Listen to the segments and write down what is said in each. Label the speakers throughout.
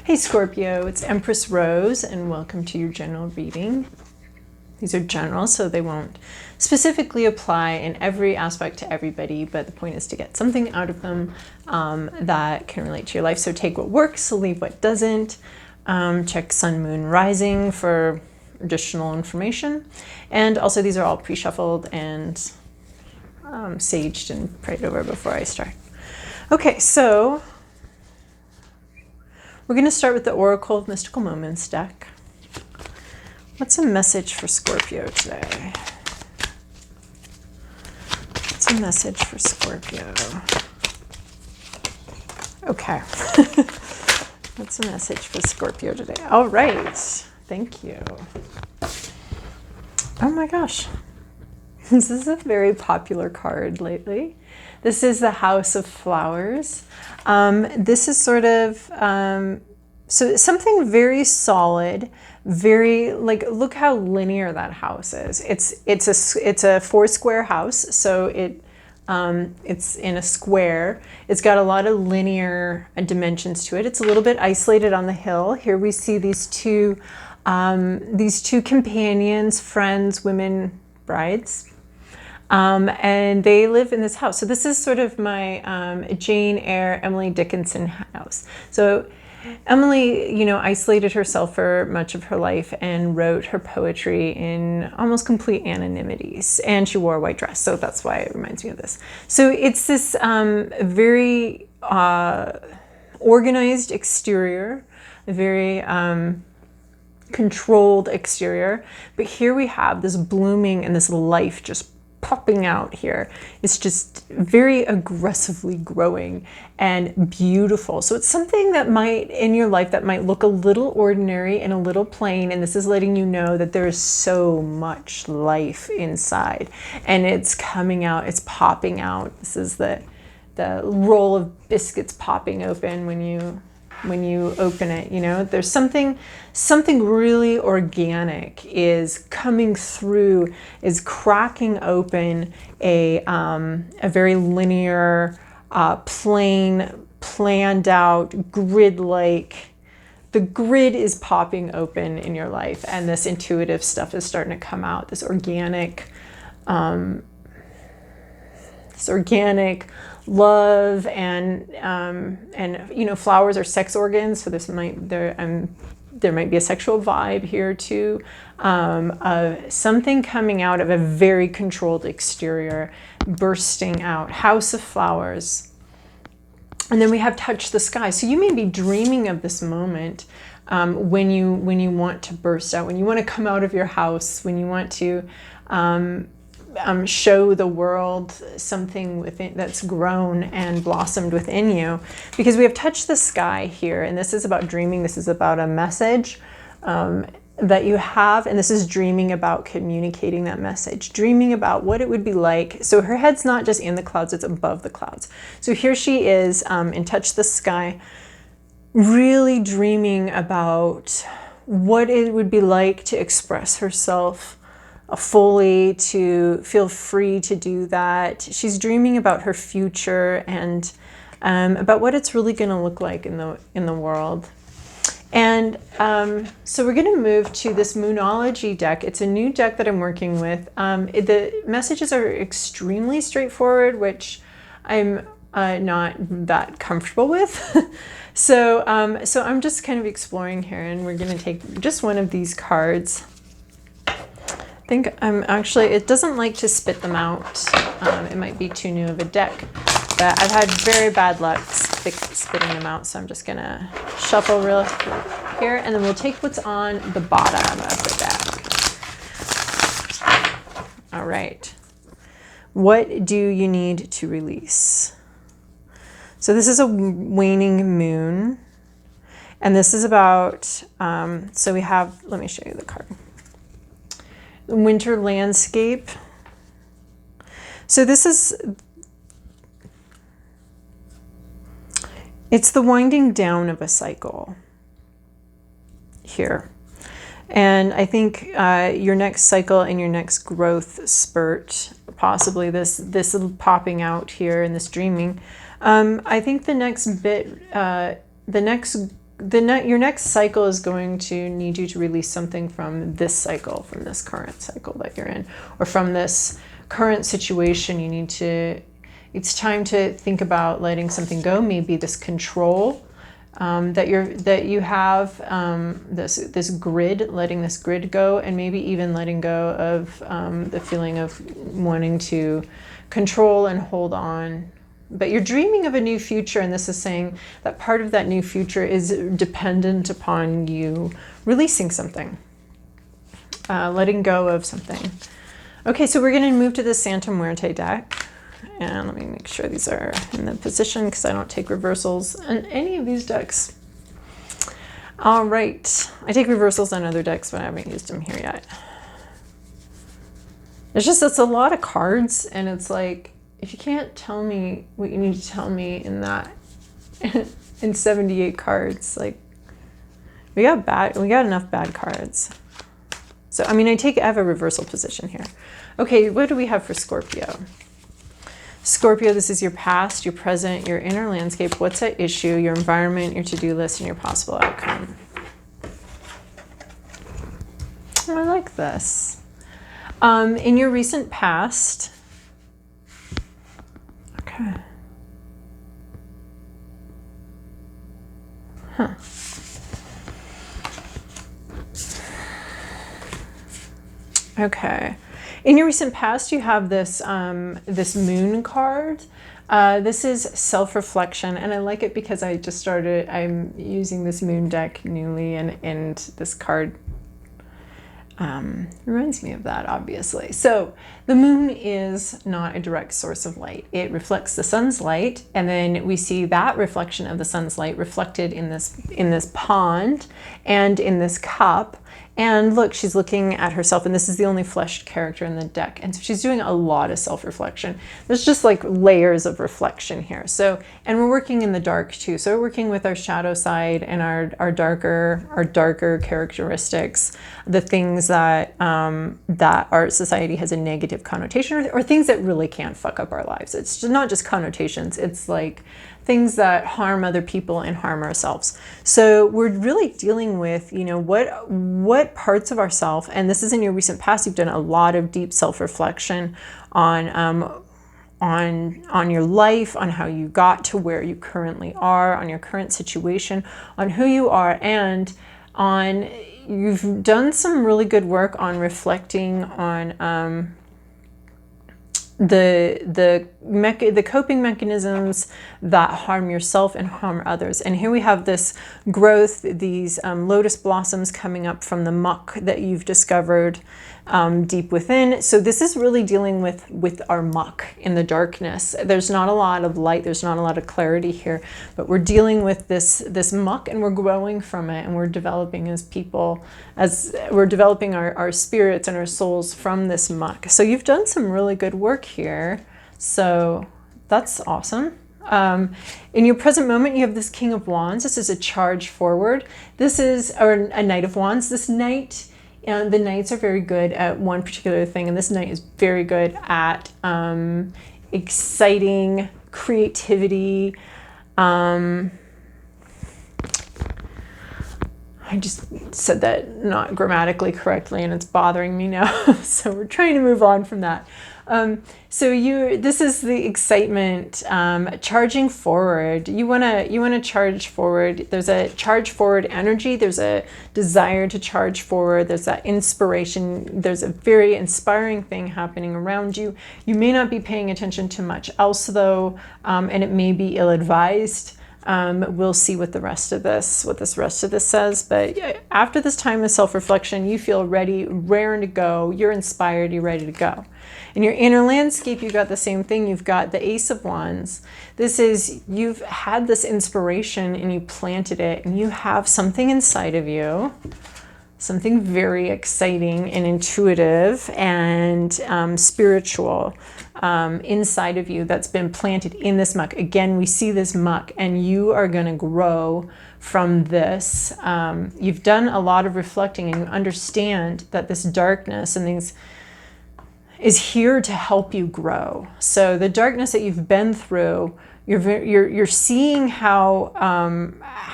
Speaker 1: Hey Scorpio, it's Empress Rose and welcome to your general reading. These are general, so they won't specifically apply in every aspect to everybody, but the point is to get something out of them that can relate to your life. So take what works, leave what doesn't. Check Sun, Moon, Rising for additional information. And also these are all pre-shuffled and saged and prayed over before I start. Okay, so we're going to start with the Oracle of Mystical Moments deck. What's a message for Scorpio today? What's a message for Scorpio? Okay. What's a message for Scorpio today? All right. Thank you. Oh my gosh. This is a very popular card lately. This is the House of Flowers. This is sort of, so something very solid, very, like, look how linear that house is. It's a 4-square house, so it's in a square. It's got a lot of linear dimensions to it. It's a little bit isolated on the hill. Here we see these two companions, friends, women, brides. And they live in this house. So this is sort of my Jane Eyre, Emily Dickinson house. So Emily, isolated herself for much of her life and wrote her poetry in almost complete anonymity. And she wore a white dress, so that's why it reminds me of this. So it's this very organized exterior, a very controlled exterior. But here we have this blooming and this life just popping out here. It's just very aggressively growing and beautiful. So it's something that might, in your life, that might look a little ordinary and a little plain, and this is letting you know that there is so much life inside, and it's coming out, it's popping out. This is the roll of biscuits popping open when you open it. There's something really organic is coming through, is cracking open a very linear, plain, planned out, grid-like. The grid is popping open in your life, and this intuitive stuff is starting to come out. This organic love and flowers are sex organs, so there might be a sexual vibe here too, something coming out of a very controlled exterior, bursting out. House of Flowers. And then we have Touch the Sky. So you may be dreaming of this moment when you want to burst out, when you want to come out of your house, when you want to show the world something within that's grown and blossomed within you, because we have Touch the Sky here, and this is about dreaming. This is about a message that you have, and this is dreaming about communicating that message, dreaming about what it would be like. So her head's not just in the clouds, it's above the clouds. So here she is in Touch the Sky, really dreaming about what it would be like to express herself fully, to feel free to do that. She's dreaming about her future and about what it's really going to look like in the world. And so we're going to move to this Moonology deck. It's a new deck that I'm working with. The messages are extremely straightforward, which I'm not that comfortable with. So I'm just kind of exploring here, and we're going to take just one of these cards. I think it doesn't like to spit them out. It might be too new of a deck, but I've had very bad luck spitting them out, so I'm just gonna shuffle real here, and then we'll take what's on the bottom of the deck. All right. What do you need to release? So this is a waning moon, and this is about, so we have, let me show you the card. Winter landscape. So this is, it's the winding down of a cycle here. And I think your next cycle and your next growth spurt, possibly this popping out here in this dreaming, I think the next your next cycle is going to need you to release something from this cycle, from this current cycle that you're in, or from this current situation. You need to, it's time to think about letting something go. Maybe this control that you have, this grid, letting this grid go, and maybe even letting go of the feeling of wanting to control and hold on. But you're dreaming of a new future, and this is saying that part of that new future is dependent upon you releasing something, letting go of something. Okay, so we're going to move to the Santa Muerte deck. And let me make sure these are in the position because I don't take reversals on any of these decks. All right, I take reversals on other decks, but I haven't used them here yet. It's a lot of cards, and it's like, if you can't tell me what you need to tell me in that, in 78 cards, like, we got enough bad cards. So, I mean, I have a reversal position here. Okay, what do we have for Scorpio? Scorpio, this is your past, your present, your inner landscape. What's at issue? Your environment, your to-do list, and your possible outcome. I like this. In your recent past, okay. Huh. Okay. In your recent past, you have this this moon card. This is self-reflection, and I like it because I'm using this moon deck newly, and this card reminds me of that, obviously. So the moon is not a direct source of light. It reflects the sun's light, and then we see that reflection of the sun's light reflected in this pond and in this cup. And look, she's looking at herself, and this is the only fleshed character in the deck. And so she's doing a lot of self-reflection. There's just like layers of reflection here. So, and we're working in the dark too. So we're working with our shadow side and our darker characteristics, the things that that our society has a negative connotation, or things that really can't fuck up our lives. It's not just connotations. It's like things that harm other people and harm ourselves. So we're really dealing with, you know, what parts of ourself, and this is in your recent past, you've done a lot of deep self-reflection on your life, on how you got to where you currently are, on your current situation, on who you are, and on, you've done some really good work on reflecting on the coping mechanisms that harm yourself and harm others. And here we have this growth, these lotus blossoms coming up from the muck that you've discovered deep within. So this is really dealing with our muck in the darkness. There's not a lot of light, there's not a lot of clarity here, but we're dealing with this muck, and we're growing from it, and we're developing as people, as we're developing our spirits and our souls from this muck. So you've done some really good work here. So that's awesome. In your present moment, you have this King of Wands. This is a charge forward. This is a Knight of Wands. This knight, the knights are very good at one particular thing, and this knight is very good at exciting creativity. I just said that not grammatically correctly, and it's bothering me now. So we're trying to move on from that. This is the excitement, charging forward. You wanna charge forward. There's a charge forward energy. There's a desire to charge forward. There's that inspiration. There's a very inspiring thing happening around you. You may not be paying attention to much else though, and it may be ill-advised. We'll see what this rest of this says. But after this time of self-reflection, you feel ready, raring to go. You're inspired. You're ready to go. In your inner landscape, you've got the same thing. You've got the Ace of Wands. This is, you've had this inspiration and you planted it, and you have something inside of you, something very exciting and intuitive and spiritual inside of you that's been planted in this muck. Again, we see this muck, and you are going to grow from this. You've done a lot of reflecting, and you understand that this darkness and things is here to help you grow. So the darkness that you've been through You're seeing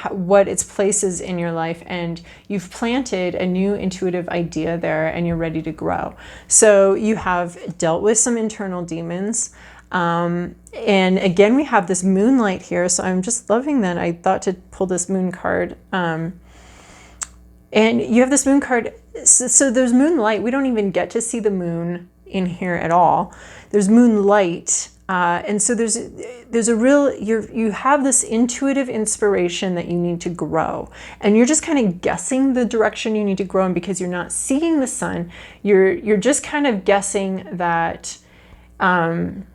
Speaker 1: what its place is in your life, and you've planted a new intuitive idea there, and you're ready to grow. So you have dealt with some internal demons. And again, we have this moonlight here. So I'm just loving that. I thought to pull this moon card. And you have this moon card. So there's moonlight. We don't even get to see the moon in here at all. There's moonlight. And so there's a real, you have this intuitive inspiration that you need to grow, and you're just kind of guessing the direction you need to grow in because you're not seeing the sun. You're just kind of guessing that, that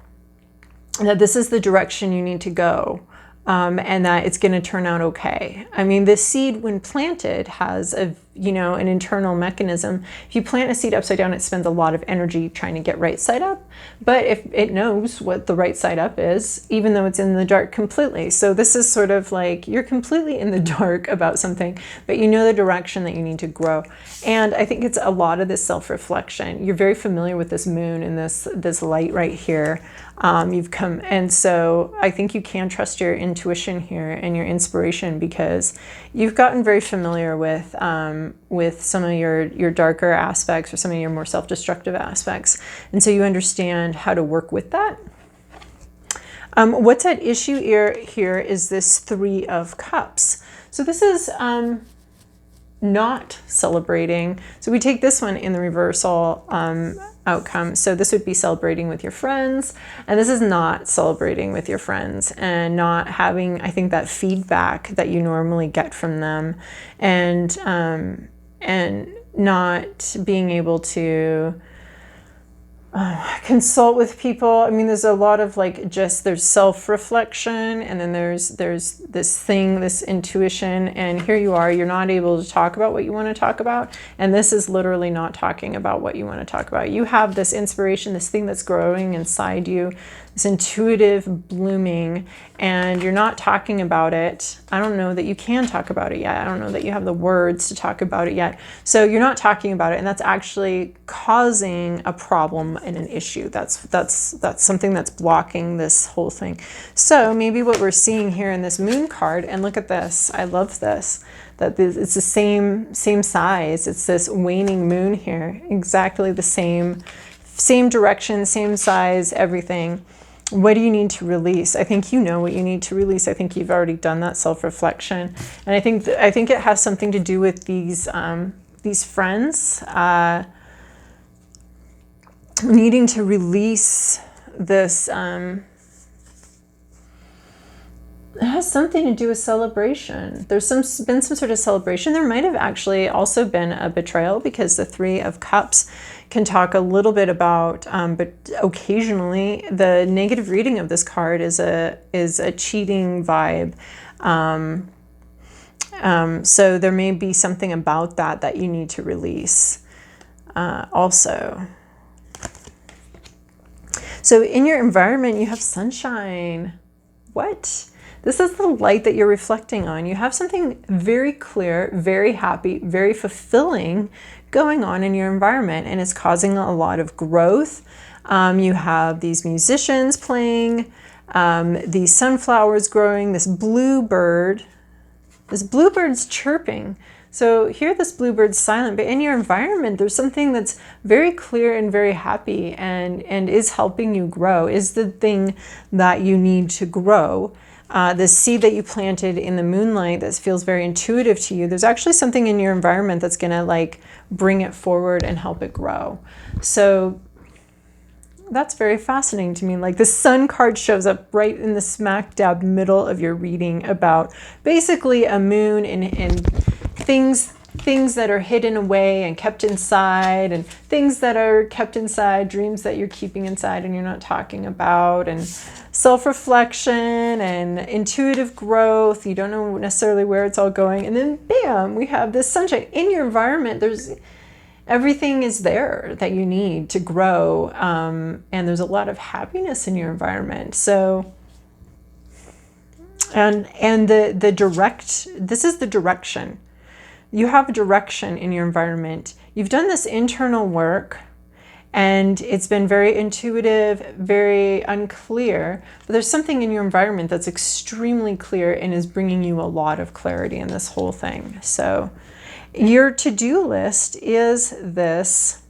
Speaker 1: this is the direction you need to go. And that it's going to turn out okay. I mean, this seed, when planted, has an internal mechanism. If you plant a seed upside down, it spends a lot of energy trying to get right side up. But if it knows what the right side up is, even though it's in the dark completely. So this is sort of like you're completely in the dark about something, but you know the direction that you need to grow. And I think it's a lot of this self-reflection. You're very familiar with this moon and this light right here. You've come, and so I think you can trust your intuition here and your inspiration, because you've gotten very familiar with some of your darker aspects or some of your more self-destructive aspects, and so you understand how to work with that. What's at issue here is this Three of Cups. So this is not celebrating. So we take this one in the reversal outcome. So this would be celebrating with your friends, and this is not celebrating with your friends and not having, I think, that feedback that you normally get from them, and not being able to consult with people. I mean, there's a lot of there's self-reflection, and then there's this thing, this intuition, and here you are, you're not able to talk about what you want to talk about, and this is literally not talking about what you want to talk about. You have this inspiration, this thing that's growing inside you, this intuitive blooming, and you're not talking about it. I don't know that you can talk about it yet. I don't know that you have the words to talk about it yet. So you're not talking about it, and that's actually causing a problem and an issue. That's something that's blocking this whole thing. So maybe what we're seeing here in this moon card, and look at this, I love this, that it's the same size. It's this waning moon here, exactly the same direction, same size, everything. What do you need to release? I think you know what you need to release. I think you've already done that self-reflection, and I think it has something to do with these friends needing to release this. It has something to do with celebration. There's been some sort of celebration. There might have actually also been a betrayal, because the Three of Cups can talk a little bit about, but occasionally the negative reading of this card is a cheating vibe. So there may be something about that you need to release also. So in your environment, you have sunshine. What? This is the light that you're reflecting on. You have something very clear, very happy, very fulfilling going on in your environment, and it's causing a lot of growth. You have these musicians playing, these sunflowers growing, this bluebird's chirping. So here this bluebird's silent, but in your environment, there's something that's very clear and very happy and is helping you grow, is the thing that you need to grow. The seed that you planted in the moonlight that feels very intuitive to you, there's actually something in your environment that's gonna bring it forward and help it grow. So that's very fascinating to me. The sun card shows up right in the smack dab middle of your reading about basically a moon and things that are hidden away and kept inside, and things that are kept inside, dreams that you're keeping inside and you're not talking about, and self-reflection and intuitive growth. You don't know necessarily where it's all going, and then bam, we have this sunshine in your environment. Everything is there that you need to grow, and there's a lot of happiness in your environment. So, and this is the direction. You have a direction in your environment. You've done this internal work, and it's been very intuitive, very unclear, but there's something in your environment that's extremely clear and is bringing you a lot of clarity in this whole thing. So your to-do list is this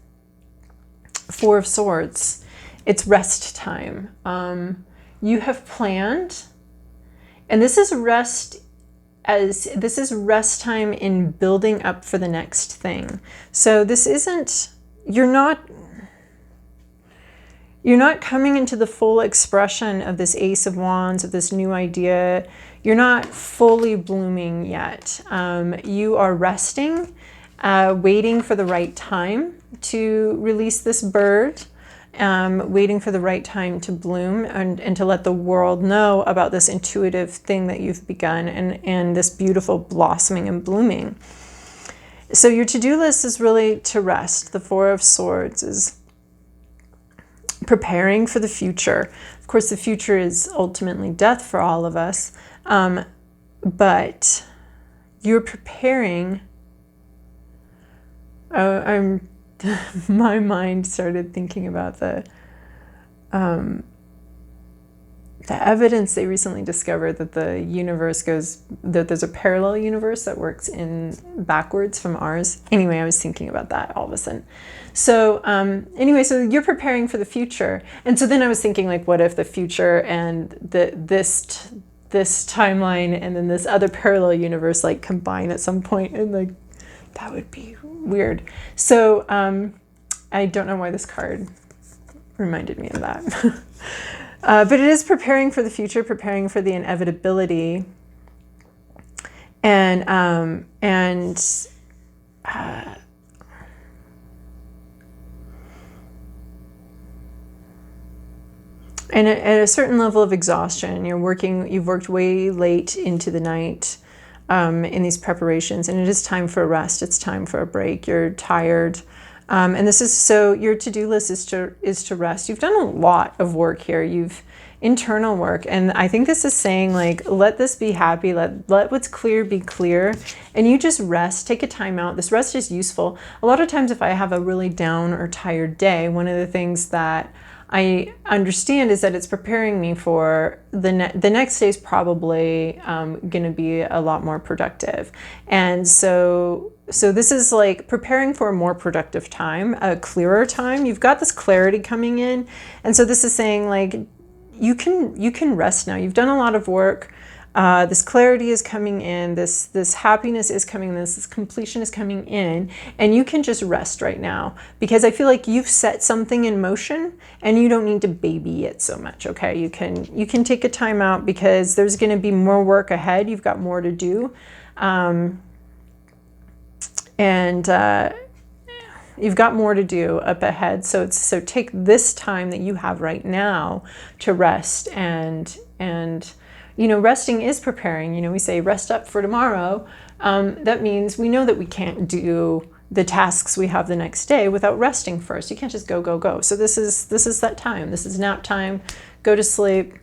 Speaker 1: Four of Swords. It's rest time. You have planned, and this is rest time in building up for the next thing. So this isn't, you're not coming into the full expression of this Ace of Wands, of this new idea. You're not fully blooming yet. You are resting, waiting for the right time to release this bird, waiting for the right time to bloom and to let the world know about this intuitive thing that you've begun and this beautiful blossoming and blooming. So your to-do list is really to rest. The Four of Swords is preparing for the future. Of course, the future is ultimately death for all of us, but you're preparing. My mind started thinking about the evidence they recently discovered that the universe that there's a parallel universe that works in backwards from ours. Anyway, I was thinking about that all of a sudden. So anyway, so you're preparing for the future. And so then I was thinking, like, what if the future and this timeline and then this other parallel universe like combine at some point, and like that would be weird. So I don't know why this card reminded me of that. But it is preparing for the future, preparing for the inevitability, and at a certain level of exhaustion. You've worked way late into the night in these preparations, and it is time for a rest. It's time for a break. You're tired. And this is, so your to-do list is to rest. You've done a lot of work here. You've internal work. And I think this is saying, like, let this be happy. Let what's clear be clear. And you just rest, take a time out. This rest is useful. A lot of times if I have a really down or tired day, one of the things that I understand is that it's preparing me for the next day is probably going to be a lot more productive. And so this is like preparing for a more productive time, a clearer time. You've got this clarity coming in. And so this is saying, like, you can rest now. You've done a lot of work. This clarity is coming in, this happiness is coming in, this completion is coming in, and you can just rest right now, because I feel like you've set something in motion and you don't need to baby it so much. Okay, you can take a time out because there's going to be more work ahead. You've got more to do, you've got more to do up ahead. So take this time that you have right now to rest and you know, resting is preparing. You know, we say rest up for tomorrow. That means we know that we can't do the tasks we have the next day without resting first. You can't just go. So this is that time. This is nap time. Go to sleep.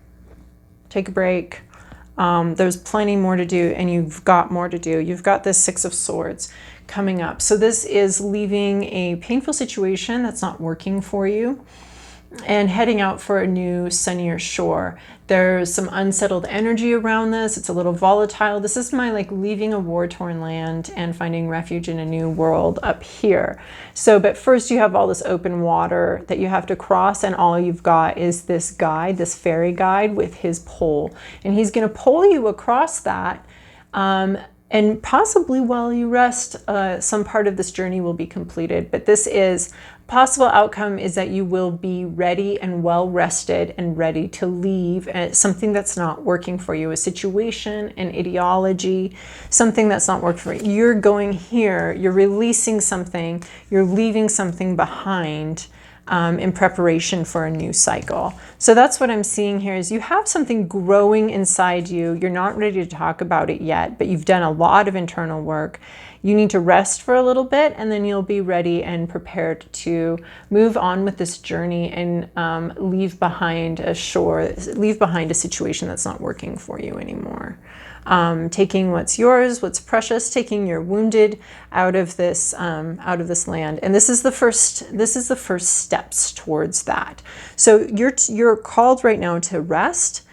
Speaker 1: Take a break. There's plenty more to do, and you've got more to do. You've got this Six of Swords coming up. So this is leaving a painful situation that's not working for you and heading out for a new sunnier shore. There's some unsettled energy around this. It's a little volatile. This is my, like, leaving a war-torn land and finding refuge in a new world up here. So, but first you have all this open water that you have to cross, and all you've got is this guide, this fairy guide with his pole. And he's going to pole you across that. And possibly while you rest, some part of this journey will be completed. But this is, possible outcome is that you will be ready and well rested and ready to leave something that's not working for you, a situation, an ideology, something that's not working for you. You're going here, you're releasing something, you're leaving something behind in preparation for a new cycle. So that's what I'm seeing here, is you have something growing inside you. You're not ready to talk about it yet, but you've done a lot of internal work. You need to rest for a little bit, and then you'll be ready and prepared to move on with this journey and leave behind a situation that's not working for you anymore. taking what's yours, what's precious, taking your wounded out of this land. And this is the first steps towards that. So you're called right now to rest.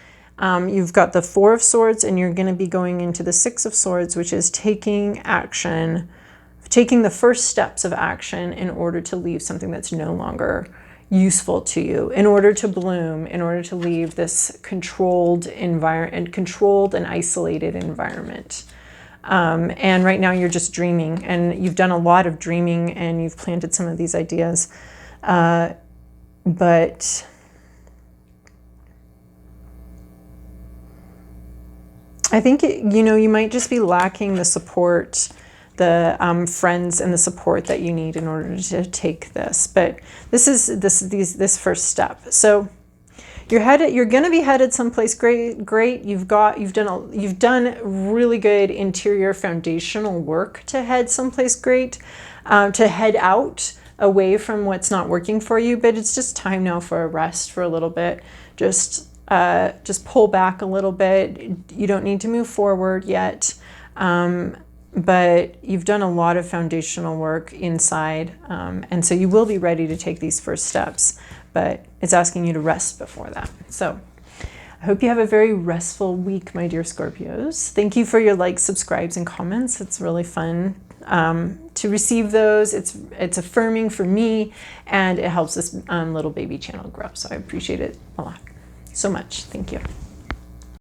Speaker 1: You've got the Four of Swords, and you're going to be going into the Six of Swords, which is taking action, taking the first steps of action in order to leave something that's no longer useful to you, in order to bloom, in order to leave this controlled environment, controlled and isolated environment. And right now you're just dreaming, and you've done a lot of dreaming, and you've planted some of these ideas. But I think, you might just be lacking the support, the friends and the support that you need in order to take this. But this is this first step. So you're going to be headed someplace great. You've done really good interior foundational work to head someplace great, to head out away from what's not working for you. But it's just time now for a rest for a little bit. Just pull back a little bit. You don't need to move forward yet. But you've done a lot of foundational work inside, and so you will be ready to take these first steps, but it's asking you to rest before that. So I hope you have a very restful week, my dear Scorpios. Thank you for your likes, subscribes, and comments. It's really fun to receive those. It's affirming for me, and it helps this little baby channel grow, so I appreciate it a lot. So much. Thank you.